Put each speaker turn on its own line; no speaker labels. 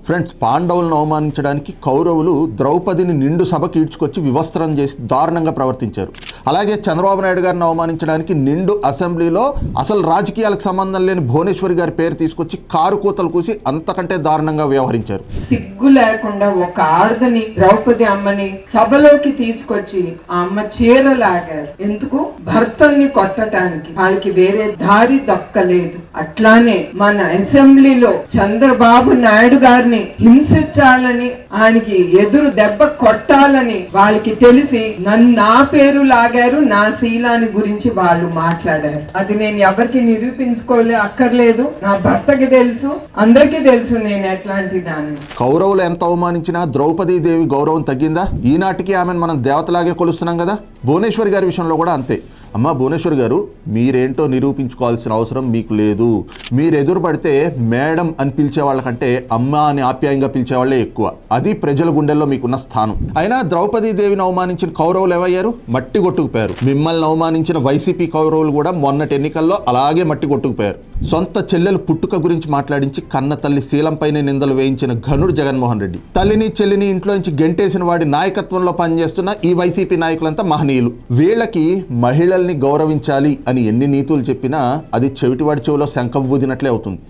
Friends, పాండవులను అవమానించడానికి కౌరవులు ద్రౌపదిని నిండు సభకి ఈడ్చుకొచ్చి వివస్త్రం చేసి దారుణంగా ప్రవర్తించారు. అలాగే చంద్రబాబు నాయుడు గారిని అవమానించడానికి నిండు అసెంబ్లీలో అసలు రాజకీయాలకు సంబంధం లేని భువనేశ్వరి గారి పేరు తీసుకొచ్చి కారు కూతలు కూసి అంతకంటే దారుణంగా వ్యవహరించారు.
సిగ్గు లేకుండా ఒక ఆడదని ద్రౌపది అమ్మని సభలోకి తీసుకొచ్చి ఆ అమ్మ చీరలాగారు. ఎందుకు? భర్తల్ని కొట్టడానికి. వాళ్ళకి వేరే దారి దక్కలేదు. అట్లానే మన అసెంబ్లీలో చంద్రబాబు నాయుడు గారిని హింసించాలని, ఆయనకి ఎదురు దెబ్బ కొట్టాలని వాళ్ళకి తెలిసి నా పేరు లాగారు, నా శీలాన్ని గురించి వాళ్ళు మాట్లాడారు. అది నేను ఎవరికి అక్కర్లేదు. నా భర్తకి తెలుసు, అందరికీ తెలుసు నేను ఎట్లాంటి దాన్ని.
కౌరవులు ఎంత అవమానించినా ద్రౌపదీ దేవి గౌరవం తగ్గిందా? ఈనాటికి ఆమెను మనం దేవతలాగే కొలుస్తున్నాం కదా. భువనేశ్వరి గారి విషయంలో కూడా అంతే. అమ్మ భువనేశ్వర్ గారు, మీరేంటో నిరూపించుకోవాల్సిన అవసరం మీకు లేదు. మీరు ఎదురు పడితే మేడం అని పిలిచే వాళ్ళకంటే అమ్మ అని ఆప్యాయంగా పిలిచేవాళ్లే ఎక్కువ. అది ప్రజల గుండెల్లో మీకున్న స్థానం. అయినా ద్రౌపదీ దేవిని అవమానించిన కౌరవులు ఏమయ్యారు? మట్టి కొట్టుకుపోయారు. మిమ్మల్ని అవమానించిన వైసీపీ కౌరవులు కూడా మొన్నటి ఎన్నికల్లో అలాగే మట్టి కొట్టుకుపోయారు. సొంత చెల్లెలు పుట్టుక గురించి మాట్లాడించి కన్న తల్లి శీలంపైనే నిందలు వేయించిన ఘనుడు జగన్మోహన్ రెడ్డి. తల్లిని చెల్లిని ఇంట్లో నుంచి గెంటేసిన వాడి నాయకత్వంలో పనిచేస్తున్న ఈ వైసీపీ నాయకులంతా మహనీయులు. వీళ్ళకి మహిళల్ని గౌరవించాలి అని ఎన్ని నీతులు చెప్పినా అది చెవిటివాడి చెవిలో శంఖం ఊదినట్లే అవుతుంది.